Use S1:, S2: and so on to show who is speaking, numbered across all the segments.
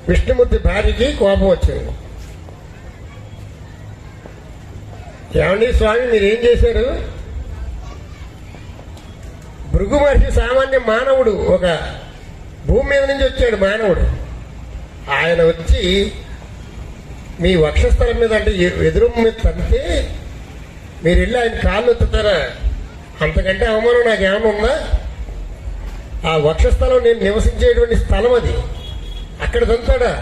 S1: విష్ణుమూర్తి భార్యకి కోపం వచ్చింది. ఏమండి స్వామి మీరేం చేశారు? భృగు మహర్షి సామాన్య మానవుడు, ఒక భూమి మీద నుంచి వచ్చాడు మానవుడు. ఆయన వచ్చి మీ వక్షస్థలం మీద అంటే ఎదురు మీద తంతే మీరు వెళ్ళి ఆయన కాళ్ళు ఎత్తుతారా? అంతకంటే అవమానం నాకేమైనా ఉందా? ఆ వక్షస్థలం నేను నివసించేటువంటి స్థలం అది, అక్కడ తంతాడా?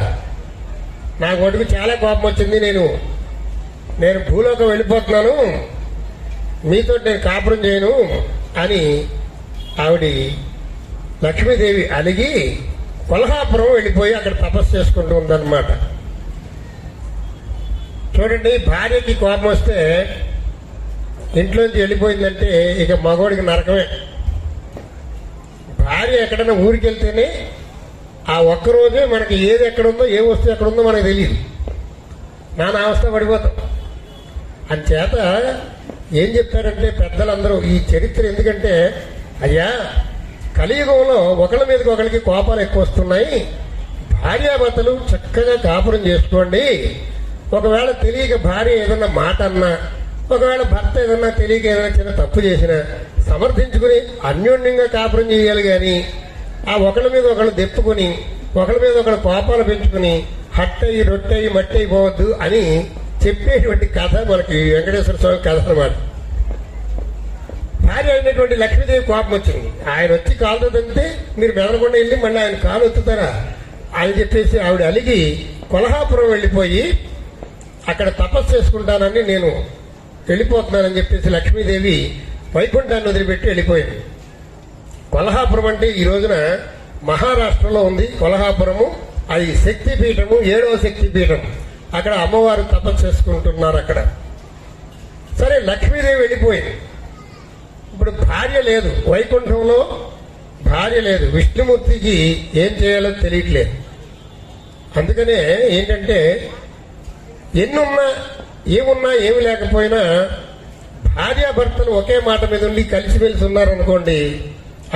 S1: నాకు వాటికి చాలా కోపం వచ్చింది. నేను భూలోకం వెళ్ళిపోతున్నాను, మీతో నేను కాపురం చేయను అని ఆవిడ లక్ష్మీదేవి అలిగి కొల్హాపురం వెళ్ళిపోయి అక్కడ తపస్సు చేసుకుంటూ ఉందన్నమాట. చూడండి, భార్యకి కోపం వస్తే ఇంట్లోంచి వెళ్ళిపోయిందంటే ఇక మగవాడికి నరకమే. భార్య ఎక్కడైనా ఊరికి వెళ్తేనే ఆ ఒక్కరోజే మనకి ఏది ఎక్కడుందో, ఏ వస్తువు ఎక్కడుందో మనకు తెలియదు, నానా అవస్థ పడిపోతాం. అంచేత ఏం చెప్తారంటే పెద్దలందరూ ఈ చరిత్ర, ఎందుకంటే అయ్యా కలియుగంలో ఒకళ్ళ మీదకి ఒకరికి కోపాలు ఎక్కువ వస్తున్నాయి, భార్యాభర్తలు చక్కగా కాపురం చేసుకోండి. ఒకవేళ తెలియక భార్య ఏదన్నా మాట అన్నా, ఒకవేళ భర్త ఏదన్నా తెలియక ఏదైనా చిన్న తప్పు చేసినా సమర్థించుకుని అన్యోన్యంగా కాపురం చేయాలి. కానీ ఆ ఒకళ్ళ మీద ఒకళ్ళు దెప్పుకుని ఒకళ్ళ మీద ఒకళ్ళు కోపాలు పెంచుకుని హట్టయి రొట్టయి మట్టి అయిపోవద్దు అని చెప్పేటువంటి కథ మనకి వెంకటేశ్వర స్వామి కథ అన్నమాట. భార్య అయినటువంటి లక్ష్మీదేవి కోపం వచ్చింది. ఆయన వచ్చి కాలు తంతే మీరు మెదలకుండా వెళ్ళి మళ్ళీ ఆయన కాలు ఎత్తుతారా అని చెప్పేసి ఆవిడ అలిగి కొల్హాపురం వెళ్ళిపోయి అక్కడ తపస్సు చేసుకుంటానని నేను వెళ్ళిపోతున్నానని చెప్పేసి లక్ష్మీదేవి వైకుంఠాన్ని వదిలిపెట్టి వెళ్ళిపోయింది. కొల్హాపురం అంటే ఈ రోజున మహారాష్ట్రలో ఉంది కొల్హాపురము. అది శక్తిపీఠము, 7వ శక్తిపీఠం. అక్కడ అమ్మవారు తపస్సు చేసుకుంటున్నారు అక్కడ. సరే, లక్ష్మీదేవి వెళ్ళిపోయింది. ఇప్పుడు భార్య లేదు, వైకుంఠంలో భార్య లేదు. విష్ణుమూర్తికి ఏం చేయాలో తెలియట్లేదు. అందుకనే ఏంటంటే ఎన్నున్నా ఏమున్నా ఏమి లేకపోయినా భార్యాభర్తలు ఒకే మాట మీద ఉండి కలిసిమెలిసి ఉన్నారనుకోండి,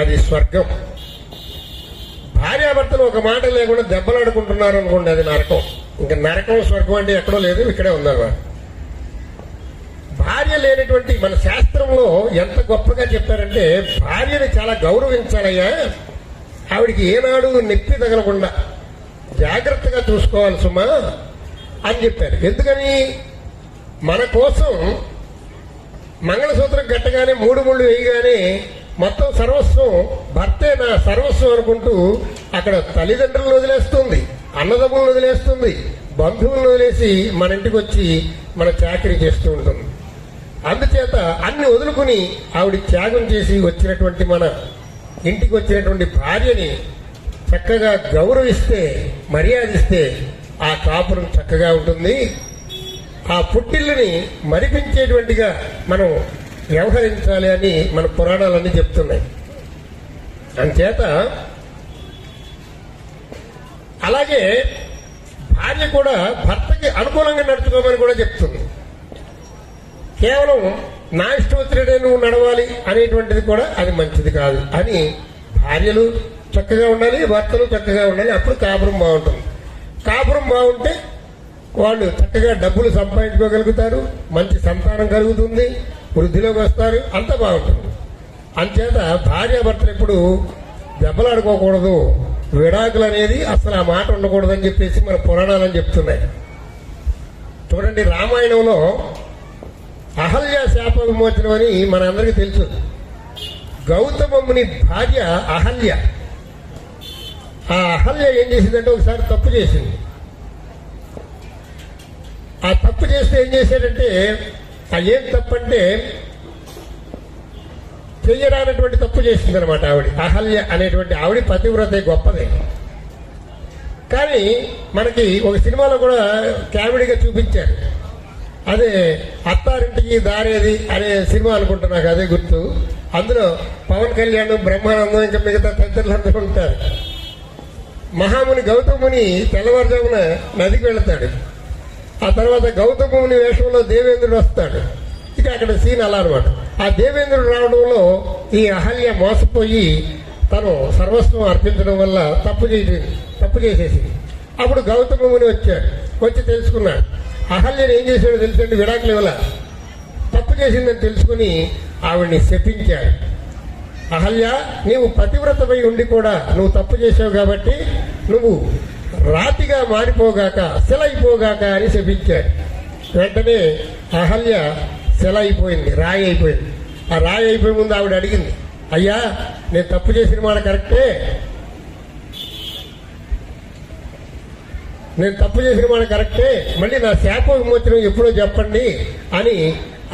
S1: అది స్వర్గం. భార్యాభర్తలు ఒక మాట లేకుండా దెబ్బలాడుకుంటున్నారు అనుకోండి, అది నరకం. ఇంకా నరకం స్వర్గం అంటే ఎక్కడో లేదు, ఇక్కడే ఉందన్నమాట. భార్య లేనటువంటి మన శాస్త్రంలో ఎంత గొప్పగా చెప్పారంటే భార్యని చాలా గౌరవించాలయ్యా, ఆవిడికి ఏనాడు నొప్పి తగలకుండా జాగ్రత్తగా చూసుకోవాలి సుమా అని చెప్పారు. ఎందుకని? మన కోసం మంగళసూత్రం కట్టగానే 3 ముళ్ళు వేయగానే మొత్తం సర్వస్వం భర్తే నా సర్వస్వం అనుకుంటూ అక్కడ తల్లిదండ్రులను వదిలేస్తుంది, అన్నదమ్ములను వదిలేస్తుంది, బంధువులను వదిలేసి మన ఇంటికి వచ్చి మన చాకరీ చేస్తూ ఉంటుంది. అందుచేత అన్ని వదులుకుని ఆవిడ త్యాగం చేసి వచ్చినటువంటి మన ఇంటికి వచ్చినటువంటి భార్యని చక్కగా గౌరవిస్తే, మర్యాదిస్తే ఆ కాపురం చక్కగా ఉంటుంది. ఆ పుట్టిల్లుని మరిపించేటువంటిగా మనం వ్యవహరించాలి అని మన పురాణాలన్నీ చెప్తున్నాయి. అంచేత అలాగే భార్య కూడా భర్తకి అనుకూలంగా నడుచుకోమని కూడా చెప్తుంది. కేవలం నా ఇష్టం వచ్చినట్టే నువ్వు నడవాలి అనేటువంటిది కూడా అది మంచిది కాదు అని భార్యలు చక్కగా ఉండాలి, భర్తలు చక్కగా ఉండాలి. అప్పుడు కాపురం బాగుంటుంది. కాపురం బాగుంటే వాళ్ళు చక్కగా డబ్బులు సంపాదించుకోగలుగుతారు, మంచి సంతానం కలుగుతుంది, వృద్ధిలోకి వస్తారు, అంతా బాగుంటుంది. అంచేత భార్యాభర్తలు ఎప్పుడు దెబ్బలాడుకోకూడదు, విడాకులు అనేది అసలు ఆ మాట ఉండకూడదని చెప్పేసి మన పురాణాలని చెప్తున్నాయి. చూడండి, రామాయణంలో అహల్య శాప విమోచనం అని మనందరికీ తెలుసు. గౌతముని భార్య అహల్య. ఆ అహల్య ఏం చేసిందంటే ఒకసారి తప్పు చేసింది. ఆ తప్పు చేస్తే ఏం చేశాడంటే, ఏం తప్పు అంటే చెయ్యరానటువంటి తప్పు చేసిందనమాట ఆవిడ. అహల్య అనేటువంటి ఆవిడ పతివ్రత గొప్పదే. కానీ మనకి ఒక సినిమాలో కూడా కామెడీగా చూపించారు. అదే అత్తారింటికి దారేది అనే సినిమా అనుకుంటా, నాకు అదే గుర్తు. అందులో పవన్ కళ్యాణ్, బ్రహ్మానందం, ఇంకా మిగతా పెద్దలందరూ ఉంటారు. మహాముని గౌతముని తెల్లవారుజామున నదికి వెళతాడు. ఆ తర్వాత గౌతముని వేషంలో దేవేంద్రుడు వస్తాడు. ఇక అక్కడ సీన్ అలా అనమాట. ఆ దేవేంద్రుడు రావడంలో ఈ అహల్య మోసపోయి తను సర్వస్వం అర్పించడం వల్ల తప్పు చేసేసింది. అప్పుడు గౌతమ ముని వచ్చాడు. వచ్చి తెలుసుకున్నాడు. అహల్యని ఏం చేశాడో తెలుసండి, విడాకులు ఇవ్వాల. తప్పు చేసిందని తెలుసుకుని ఆవిడ్ని శపించాడు. అహల్య, నీవు పతివ్రతపై ఉండి కూడా నువ్వు తప్పు చేసావు కాబట్టి నువ్వు రాతిగా మారిపోగాక, శిలైపోగాక అని శపించాడు. వెంటనే అహల్య శిల అయిపోయింది, రాయి అయిపోయింది. ఆ రాయి అయిపోయే ముందు ఆవిడ అడిగింది, అయ్యా నేను తప్పు చేసిన మాట కరెక్టే, నేను తప్పు చేసిన మాట కరెక్టే, మళ్ళీ నా శాప విమోచనం ఎప్పుడో చెప్పండి అని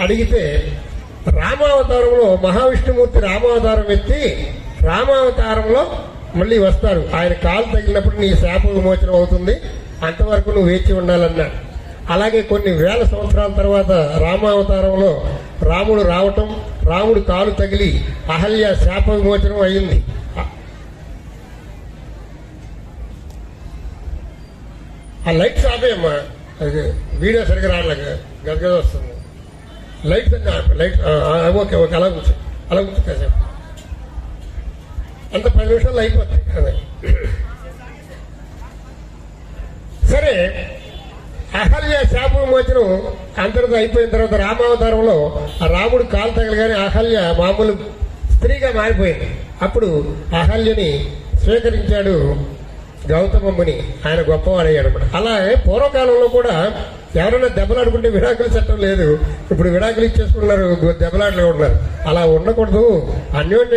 S1: అడిగితే, రామావతారంలో మహావిష్ణుమూర్తి రామావతారం ఎత్తి రామావతారంలో మళ్ళీ వస్తారు, ఆయన కాలు తగిలినప్పుడు నీ శాప విమోచనం అవుతుంది, అంతవరకు నువ్వు వేచి ఉండాలన్నాడు. అలాగే కొన్ని వేల సంవత్సరాల తర్వాత రామావతారంలో రాముడు రావటం, రాముడు కాలు తగిలి అహల్య శాప విమోచనం అయింది. ఆ లైట్స్ ఆపేయమ్మా, అది వీడియో సరిగ్గా రావట్లేక గదగద వస్తుంది. లైట్స్ అన్నీ ఆపే, లైట్స్ ఓకే ఓకే, అలా కూర్చో, అలా కూర్చో కాసేపు, అంత 10 నిమిషాలు అయిపోతాయి. అదే సరే, అహల్య శాప విమోచనం అంతటితో అయిపోయిన తర్వాత రామావతారంలో ఆ రాముడు కాలు తగలగానే అహల్య మామూలు స్త్రీగా మారిపోయింది. అప్పుడు అహల్యని స్వీకరించాడు గౌతమ ముని. ఆయన గొప్పవాడయ్యాడు అనమాట. అలాగే పూర్వకాలంలో కూడా ఎవరైనా దెబ్బలాడుకుంటే విడాకుల చట్టం లేదు. ఇప్పుడు విడాకులు ఇచ్చేసుకున్నారు, దెబ్బలాటలు ఉన్నారు. అలా ఉండకూడదు. అన్యోన్య